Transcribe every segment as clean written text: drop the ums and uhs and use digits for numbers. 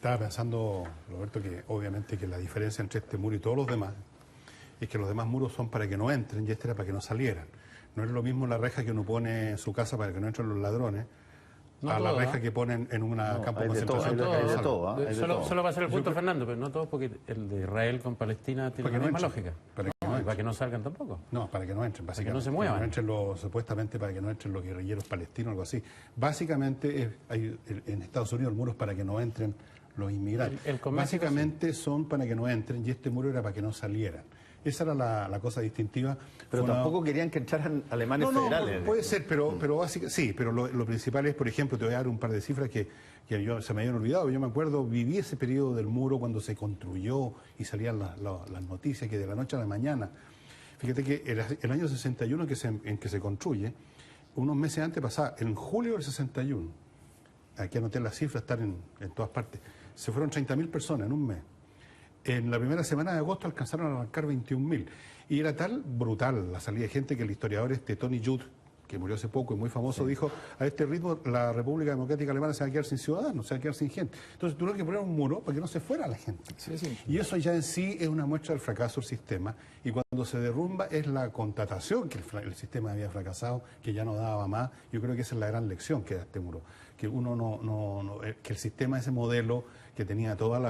Estaba pensando, Roberto, que obviamente que la diferencia entre este muro y todos los demás es que los demás muros son para que no entren y este era para que no salieran. No es lo mismo la reja que uno pone en su casa para que no entren los ladrones a la reja que ponen en una campo de concentración. Solo va a ser el punto, Fernando, pero no todos, porque el de Israel con Palestina tiene la misma lógica. Para que no salgan tampoco. No, para que no entren, para que no se muevan. Para que no entren supuestamente para que no entren los guerrilleros palestinos, algo así. Básicamente, en Estados Unidos el muro es para que no entren los inmigrantes. Básicamente son para que no entren y este muro era para que no salieran. Esa era la cosa distintiva. Pero tampoco querían que entraran alemanes federales. Puede ser, pero básicamente, sí, pero lo principal es, por ejemplo, te voy a dar un par de cifras que se me habían olvidado. Yo me acuerdo, viví ese periodo del muro cuando se construyó y salían las noticias que de la noche a la mañana. Fíjate que el año 61 en que se construye, unos meses antes pasaba, en julio del 61, aquí anoté las cifras, están en todas partes, se fueron 30.000 personas en un mes. En la primera semana de agosto alcanzaron a arrancar 21.000. Y era tal brutal la salida de gente que el historiador Tony Judt, que murió hace poco y muy famoso, dijo, a este ritmo la República Democrática Alemana se va a quedar sin ciudadanos, se va a quedar sin gente. Entonces tuvieron que poner un muro para que no se fuera la gente. Y eso ya en sí es una muestra del fracaso del sistema. Y cuando se derrumba es la constatación que el sistema había fracasado, que ya no daba más. Yo creo que esa es la gran lección que da este muro. Que que el sistema, ese modelo que tenía todas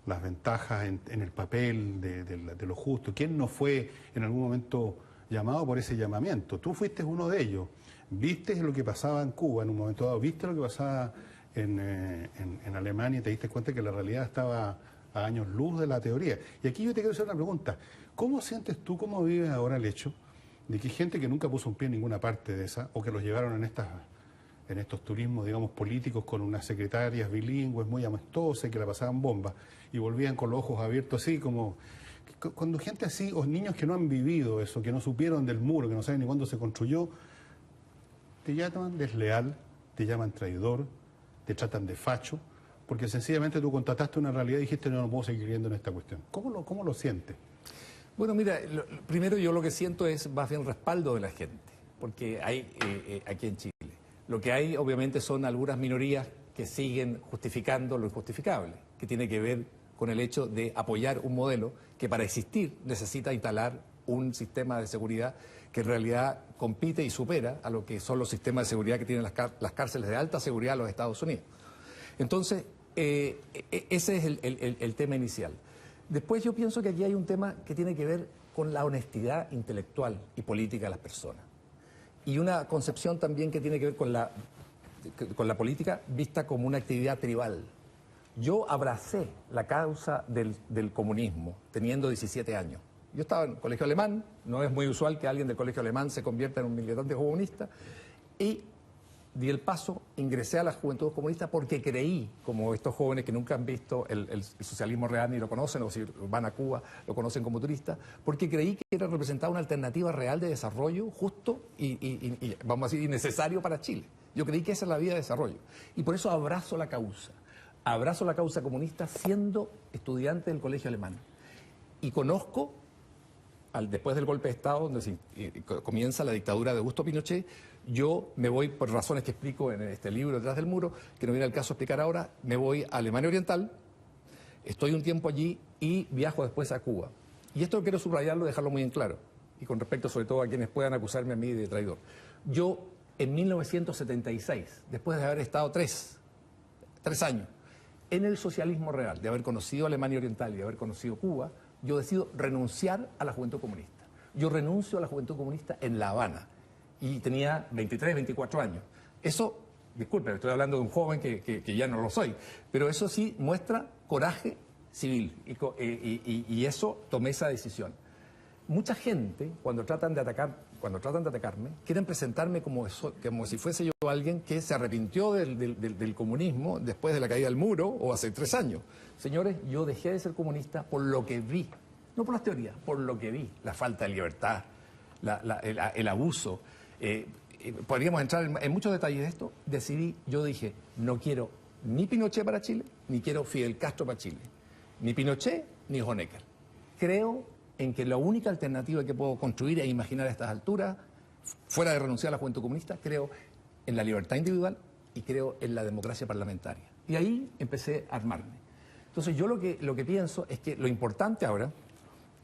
las ventajas en el papel de lo justo. ¿Quién no fue en algún momento llamado por ese llamamiento? Tú fuiste uno de ellos. Viste lo que pasaba en Cuba en un momento dado, viste lo que pasaba en Alemania y te diste cuenta que la realidad estaba a años luz de la teoría. Y aquí yo te quiero hacer una pregunta. ¿Cómo sientes tú, cómo vives ahora el hecho de que hay gente que nunca puso un pie en ninguna parte de esa, o que los llevaron en estos turismos, digamos, políticos con unas secretarias bilingües muy amistosas que la pasaban bomba y volvían con los ojos abiertos así como... Cuando gente así, o niños que no han vivido eso, que no supieron del muro, que no saben ni cuándo se construyó, te llaman desleal, te llaman traidor, te tratan de facho, porque sencillamente tú constataste una realidad y dijiste no puedo seguir viviendo en esta cuestión. ¿Cómo lo sientes? Bueno, mira, primero yo lo que siento es más bien respaldo de la gente, porque hay aquí en Chile. Lo que hay, obviamente, son algunas minorías que siguen justificando lo injustificable, que tiene que ver con el hecho de apoyar un modelo que para existir necesita instalar un sistema de seguridad que en realidad compite y supera a lo que son los sistemas de seguridad que tienen las cárceles de alta seguridad de los Estados Unidos. Entonces, ese es el tema inicial. Después yo pienso que aquí hay un tema que tiene que ver con la honestidad intelectual y política de las personas. Y una concepción también que tiene que ver con la política vista como una actividad tribal. Yo abracé la causa del comunismo teniendo 17 años. Yo estaba en el colegio alemán, no es muy usual que alguien del colegio alemán se convierta en un militante comunista, y di el paso, ingresé a la Juventud Comunista porque creí, como estos jóvenes que nunca han visto el socialismo real ni lo conocen, o si van a Cuba lo conocen como turistas, porque creí que representaba una alternativa real de desarrollo justo y vamos a decir, necesario para Chile. Yo creí que esa es la vía de desarrollo. Y por eso abrazo la causa comunista siendo estudiante del colegio alemán. Y conozco, después del golpe de Estado, donde comienza la dictadura de Augusto Pinochet, yo me voy, por razones que explico en este libro, Detrás del Muro, que no viene al caso explicar ahora, me voy a Alemania Oriental, estoy un tiempo allí y viajo después a Cuba. Y esto quiero subrayarlo, dejarlo muy en claro, y con respecto sobre todo a quienes puedan acusarme a mí de traidor. Yo, en 1976, después de haber estado tres años en el socialismo real, de haber conocido Alemania Oriental y de haber conocido Cuba, yo decido renunciar a la Juventud Comunista. Yo renuncio a la Juventud Comunista en La Habana y tenía 23, 24 años. Eso, disculpe, estoy hablando de un joven que ya no lo soy, pero eso sí muestra coraje civil y eso tomé esa decisión. Mucha gente, cuando tratan de atacarme, quieren presentarme como si fuese yo alguien que se arrepintió del comunismo después de la caída del muro o hace 3 años. Señores, yo dejé de ser comunista por lo que vi, no por las teorías, por lo que vi, la falta de libertad, el abuso. Podríamos entrar en muchos detalles de esto. Yo dije, no quiero ni Pinochet para Chile, ni quiero Fidel Castro para Chile, ni Pinochet ni Honecker. Creo en que la única alternativa que puedo construir e imaginar a estas alturas, fuera de renunciar a la Juventud Comunista, creo en la libertad individual y creo en la democracia parlamentaria. Y ahí empecé a armarme. Entonces yo lo que pienso es que lo importante ahora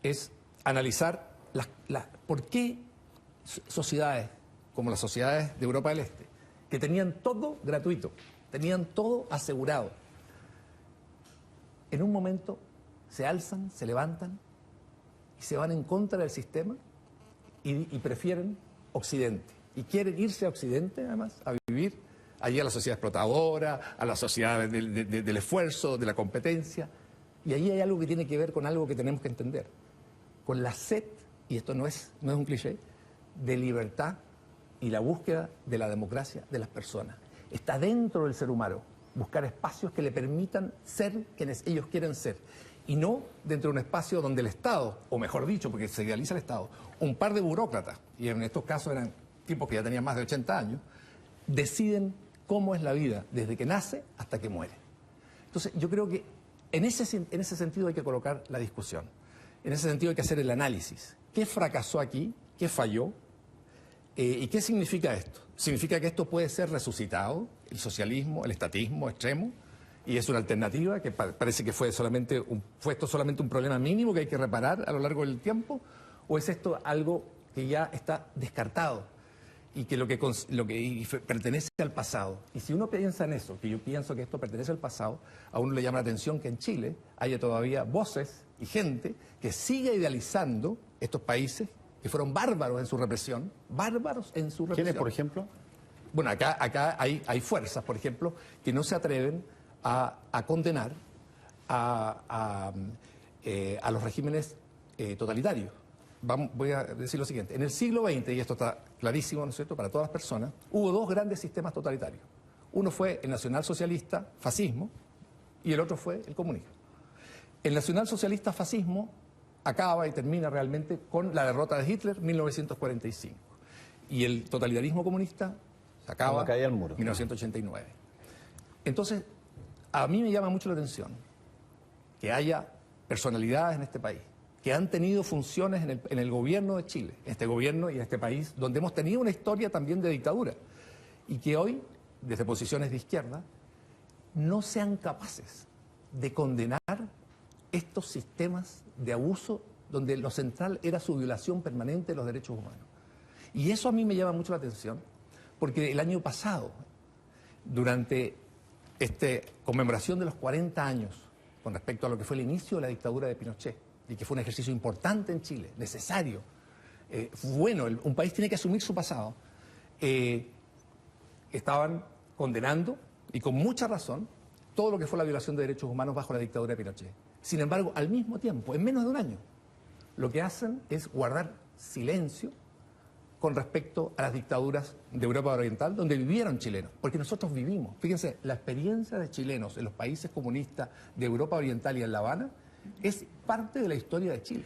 es analizar por qué sociedades como las sociedades de Europa del Este, que tenían todo gratuito, tenían todo asegurado, en un momento se alzan, se levantan y se van en contra del sistema y prefieren Occidente. Y quieren irse a Occidente, además, a vivir allí a la sociedad explotadora, a la sociedad del esfuerzo, de la competencia. Y ahí hay algo que tiene que ver con algo que tenemos que entender. Con la sed, y esto no es un cliché, de libertad y la búsqueda de la democracia de las personas. Está dentro del ser humano buscar espacios que le permitan ser quienes ellos quieren ser. Y no dentro de un espacio donde el Estado, o mejor dicho, porque se idealiza el Estado, un par de burócratas, y en estos casos eran tipos que ya tenían más de 80 años, deciden cómo es la vida desde que nace hasta que muere. Entonces, yo creo que en ese sentido hay que colocar la discusión. En ese sentido hay que hacer el análisis. ¿Qué fracasó aquí? ¿Qué falló? ¿Y qué significa esto? Significa que esto puede ser resucitado, el socialismo, el estatismo extremo, y es una alternativa que parece que fue esto solamente un problema mínimo que hay que reparar a lo largo del tiempo, o es esto algo que ya está descartado y que pertenece al pasado. Y si uno piensa en eso, que yo pienso que esto pertenece al pasado, a uno le llama la atención que en Chile haya todavía voces y gente que sigue idealizando estos países que fueron bárbaros en su represión. ¿Quiénes, por ejemplo? Bueno, acá hay fuerzas, por ejemplo, que no se atreven a condenar a los regímenes totalitarios. Voy a decir lo siguiente. En el siglo XX, y esto está clarísimo, ¿no es cierto?, para todas las personas, hubo dos grandes sistemas totalitarios. Uno fue el nacionalsocialista, fascismo, y el otro fue el comunismo. El nacionalsocialista, fascismo, acaba y termina realmente con la derrota de Hitler en 1945. Y el totalitarismo comunista se acaba en 1989. Entonces, a mí me llama mucho la atención que haya personalidades en este país que han tenido funciones en el gobierno de Chile, este gobierno y este país, donde hemos tenido una historia también de dictadura, y que hoy, desde posiciones de izquierda, no sean capaces de condenar estos sistemas de abuso donde lo central era su violación permanente de los derechos humanos. Y eso a mí me llama mucho la atención, porque el año pasado, durante esta conmemoración de los 40 años con respecto a lo que fue el inicio de la dictadura de Pinochet, y que fue un ejercicio importante en Chile, necesario, bueno, un país tiene que asumir su pasado, estaban condenando, y con mucha razón, todo lo que fue la violación de derechos humanos bajo la dictadura de Pinochet. Sin embargo, al mismo tiempo, en menos de un año, lo que hacen es guardar silencio con respecto a las dictaduras de Europa Oriental, donde vivieron chilenos, porque nosotros vivimos. Fíjense, la experiencia de chilenos en los países comunistas de Europa Oriental y en La Habana es parte de la historia de Chile.